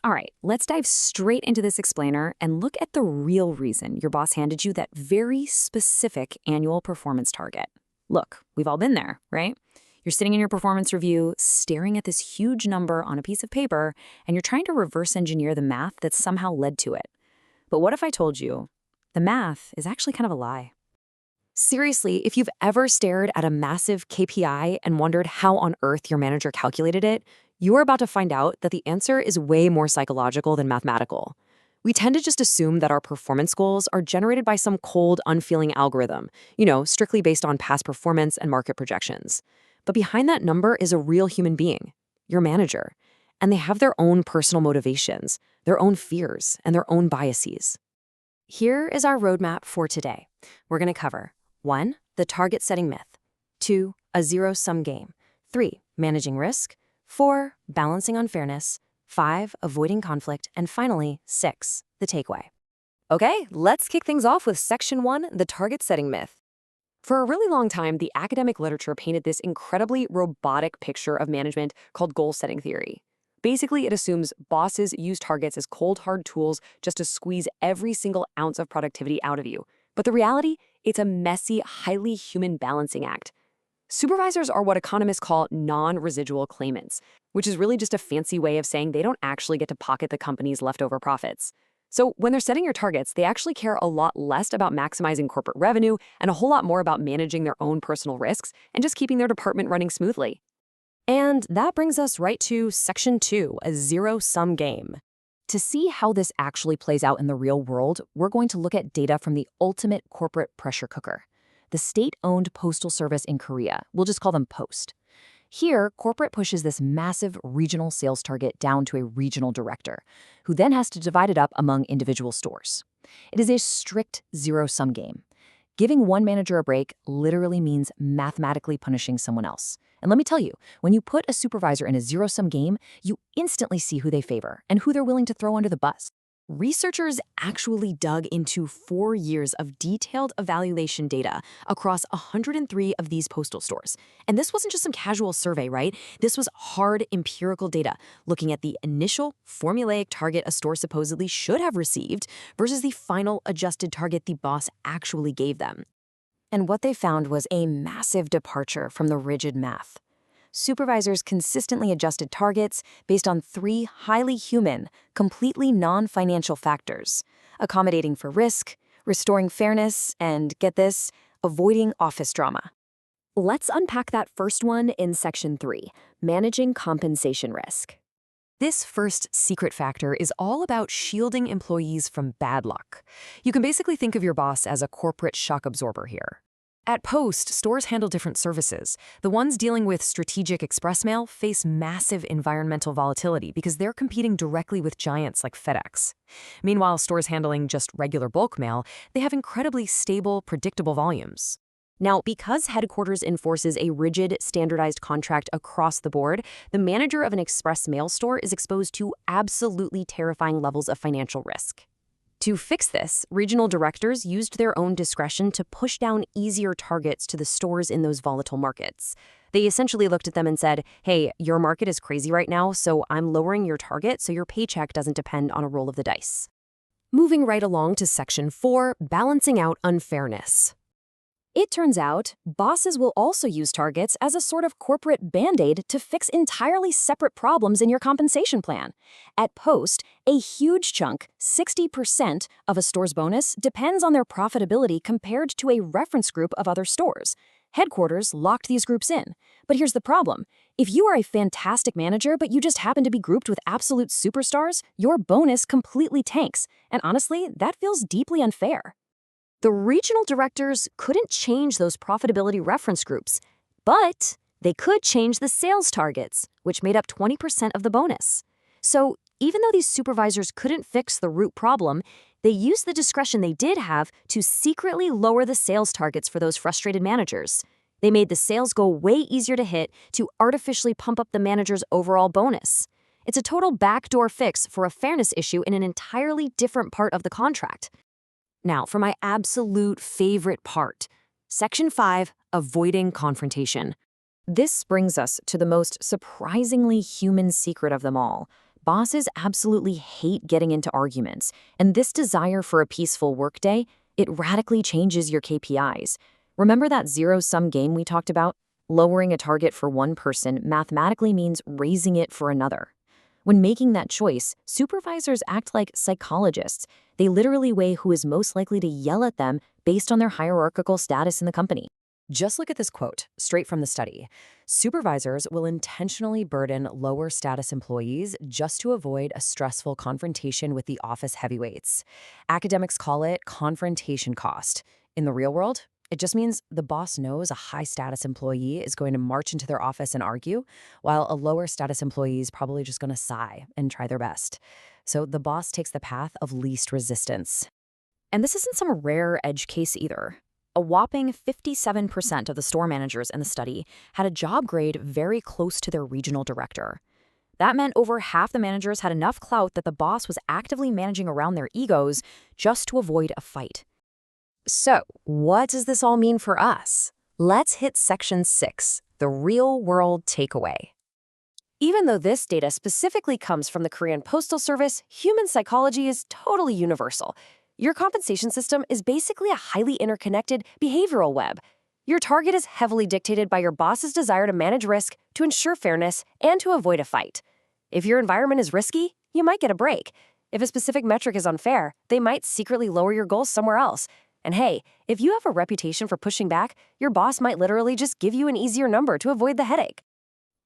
All right, let's dive straight into this explainer and look at the real reason your boss handed you that very specific annual performance target. Look, we've all been there, right? You're sitting in your performance review, staring at this huge number on a piece of paper, and you're trying to reverse engineer the math that somehow led to it. But what if I told you the math is actually kind of a lie? Seriously, if you've ever stared at a massive KPI and wondered how on earth your manager calculated it, you're about to find out that the answer is way more psychological than mathematical. We tend to just assume that our performance goals are generated by some cold, unfeeling algorithm, strictly based on past performance and market projections. But behind that number is a real human being, your manager, and they have their own personal motivations, their own fears, and their own biases. Here is our roadmap for today. We're going to cover 1. The target setting myth. 2. A zero-sum game. 3. Managing risk. 4. Balancing unfairness. 5. Avoiding conflict. And finally, 6. The takeaway. Okay, let's kick things off with Section 1, the target setting myth. For a really long time, the academic literature painted this incredibly robotic picture of management called goal-setting theory. Basically, it assumes bosses use targets as cold, hard tools just to squeeze every single ounce of productivity out of you. But the reality, it's a messy, highly human balancing act. Supervisors are what economists call non-residual claimants, which is really just a fancy way of saying they don't actually get to pocket the company's leftover profits. So when they're setting your targets, they actually care a lot less about maximizing corporate revenue and a whole lot more about managing their own personal risks and just keeping their department running smoothly. And that brings us right to Section 2, a zero-sum game. To see how this actually plays out in the real world, we're going to look at data from the ultimate corporate pressure cooker, the state-owned postal service in Korea. We'll just call them Post. Here, corporate pushes this massive regional sales target down to a regional director, who then has to divide it up among individual stores. It is a strict zero-sum game. Giving one manager a break literally means mathematically punishing someone else. And let me tell you, when you put a supervisor in a zero-sum game, you instantly see who they favor and who they're willing to throw under the bus. Researchers actually dug into 4 years of detailed evaluation data across 103 of these postal stores. And this wasn't just some casual survey, right? This was hard empirical data, looking at the initial formulaic target a store supposedly should have received versus the final adjusted target the boss actually gave them. And what they found was a massive departure from the rigid math. Supervisors consistently adjusted targets based on 3 highly human, completely non-financial factors: accommodating for risk, restoring fairness, and, get this, avoiding office drama. Let's unpack that first one in Section 3, managing compensation risk. This first secret factor is all about shielding employees from bad luck. You can basically think of your boss as a corporate shock absorber here. At Post, stores handle different services. The ones dealing with strategic express mail face massive environmental volatility because they're competing directly with giants like FedEx. Meanwhile, stores handling just regular bulk mail, they have incredibly stable, predictable volumes. Now, because headquarters enforces a rigid, standardized contract across the board, the manager of an express mail store is exposed to absolutely terrifying levels of financial risk. To fix this, regional directors used their own discretion to push down easier targets to the stores in those volatile markets. They essentially looked at them and said, hey, your market is crazy right now, so I'm lowering your target so your paycheck doesn't depend on a roll of the dice. Moving right along to Section 4, balancing out unfairness. It turns out, bosses will also use targets as a sort of corporate Band-Aid to fix entirely separate problems in your compensation plan. At Post, a huge chunk, 60% of a store's bonus, depends on their profitability compared to a reference group of other stores. Headquarters locked these groups in. But here's the problem. If you are a fantastic manager but you just happen to be grouped with absolute superstars, your bonus completely tanks. And honestly, that feels deeply unfair. The regional directors couldn't change those profitability reference groups, but they could change the sales targets, which made up 20% of the bonus. So even though these supervisors couldn't fix the root problem, they used the discretion they did have to secretly lower the sales targets for those frustrated managers. They made the sales goal way easier to hit to artificially pump up the manager's overall bonus. It's a total backdoor fix for a fairness issue in an entirely different part of the contract. Now, for my absolute favorite part, Section 5, avoiding confrontation. This brings us to the most surprisingly human secret of them all, Bosses absolutely hate getting into arguments, and this desire for a peaceful workday, it radically changes your KPIs. Remember that zero-sum game we talked about? Lowering a target for one person mathematically means raising it for another. When making that choice, supervisors act like psychologists. They literally weigh who is most likely to yell at them based on their hierarchical status in the company. Just look at this quote, straight from the study. Supervisors will intentionally burden lower status employees just to avoid a stressful confrontation with the office heavyweights. Academics call it confrontation cost. In the real world, it just means the boss knows a high-status employee is going to march into their office and argue, while a lower-status employee is probably just going to sigh and try their best. So the boss takes the path of least resistance. And this isn't some rare edge case either. A whopping 57% of the store managers in the study had a job grade very close to their regional director. That meant over half the managers had enough clout that the boss was actively managing around their egos just to avoid a fight. So, what does this all mean for us? Let's hit Section 6, the real-world takeaway. Even though this data specifically comes from the Korean Postal Service, human psychology is totally universal. Your compensation system is basically a highly interconnected behavioral web. Your target is heavily dictated by your boss's desire to manage risk, to ensure fairness, and to avoid a fight. If your environment is risky, you might get a break. If a specific metric is unfair, they might secretly lower your goals somewhere else. And hey, if you have a reputation for pushing back, your boss might literally just give you an easier number to avoid the headache.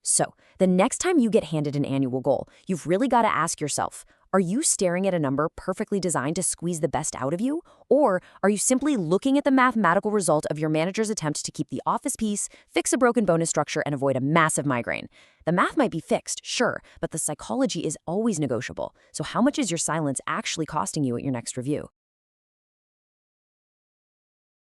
So, the next time you get handed an annual goal, you've really got to ask yourself, are you staring at a number perfectly designed to squeeze the best out of you? Or are you simply looking at the mathematical result of your manager's attempt to keep the office peace, fix a broken bonus structure, and avoid a massive migraine? The math might be fixed, sure, but the psychology is always negotiable. So how much is your silence actually costing you at your next review?